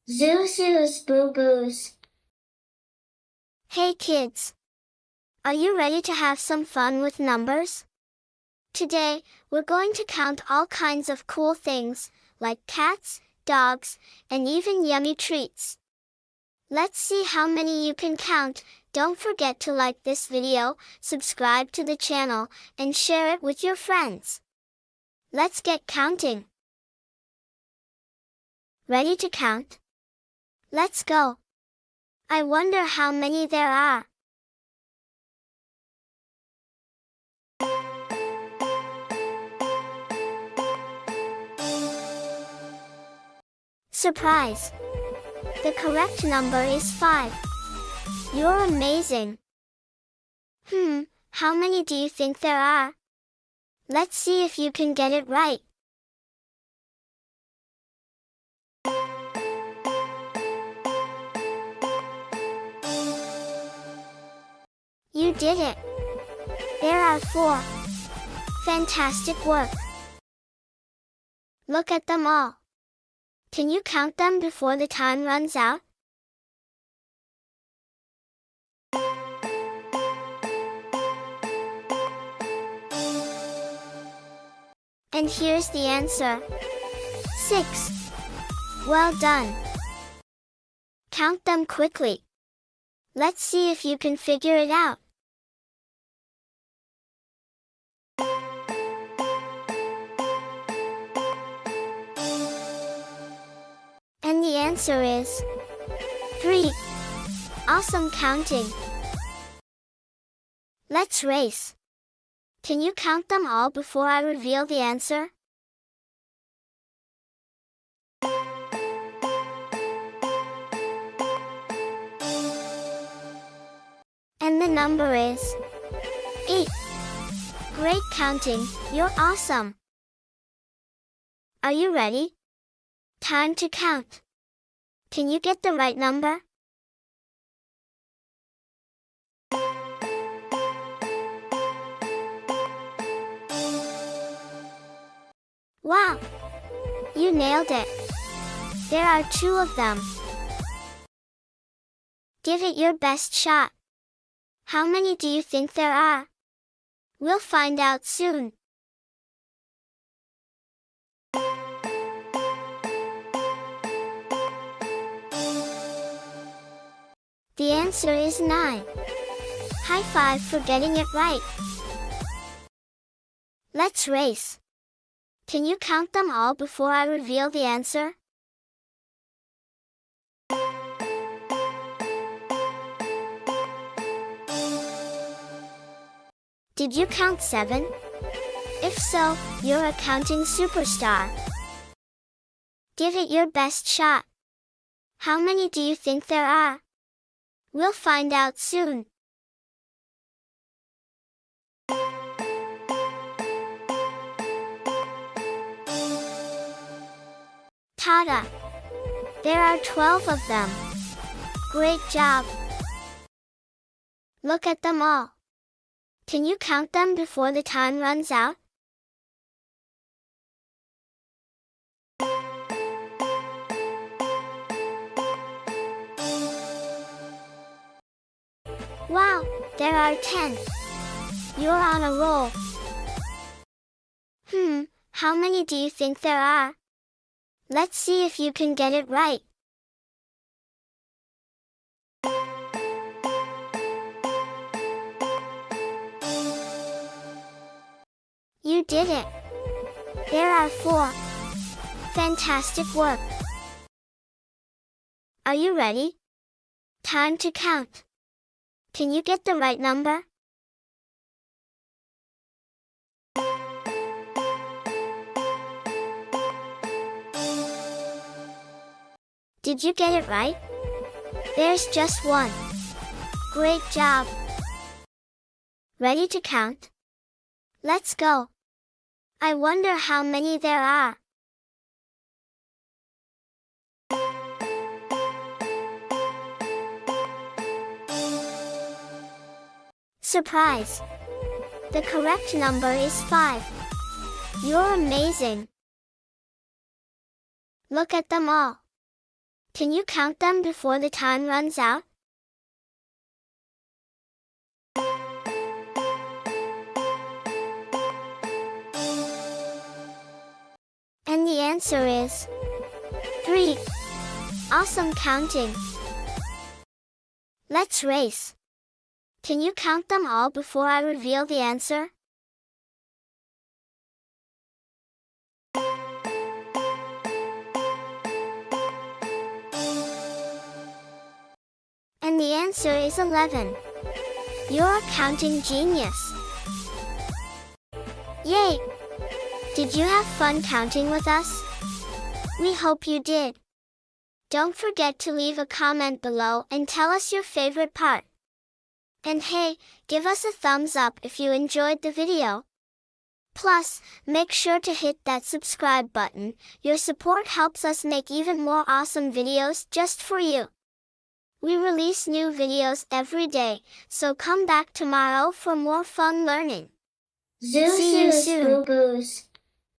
Zuzu's boo-boos. Hey kids! Are you ready to have some fun with numbers? Today, we're going to count all kinds of cool things, like cats, dogs, and even yummy treats. Let's see how many you can count. Don't forget to like this video, subscribe to the channel, and share it with your friends. Let's get counting. Ready to count? Let's go. I wonder how many there are. Surprise! The correct number is 5. You're amazing. How many do you think there are? Let's see if you can get it right. You did it! There are 4. Fantastic work! Look at them all. Can you count them before the time runs out? And here's the answer. 6. Well done. Count them quickly. Let's see if you can figure it out. And the answer is 3. Awesome counting. Let's race. Can you count them all before I reveal the answer? And the number is 8. Great counting, you're awesome. Are you ready? Time to count. Can you get the right number? Wow! You nailed it! There are 2 of them. Give it your best shot. How many do you think there are? We'll find out soon. The answer is 9. High five for getting it right. Let's race. Can you count them all before I reveal the answer? Did you count 7? If so, you're a counting superstar. Give it your best shot. How many do you think there are? We'll find out soon. Ta-da! There are 12 of them. Great job! Look at them all. Can you count them before the time runs out? Wow, there are 10. You're on a roll. How many do you think there are? Let's see if you can get it right. You did it! There are 4. Fantastic work! Are you ready? Time to count. Can you get the right number? Did you get it right? There's just 1. Great job! Ready to count? Let's go! I wonder how many there are. Surprise! The correct number is 5. You're amazing! Look at them all. Can you count them before the time runs out? And the answer is 3. Awesome counting! Let's race! Can you count them all before I reveal the answer? And the answer is 11. You're a counting genius! Yay! Did you have fun counting with us? We hope you did. Don't forget to leave a comment below and tell us your favorite part. And hey, give us a thumbs up if you enjoyed the video. Plus, make sure to hit that subscribe button. Your support helps us make even more awesome videos just for you. We release new videos every day, so come back tomorrow for more fun learning. Zuzu's boo-boos.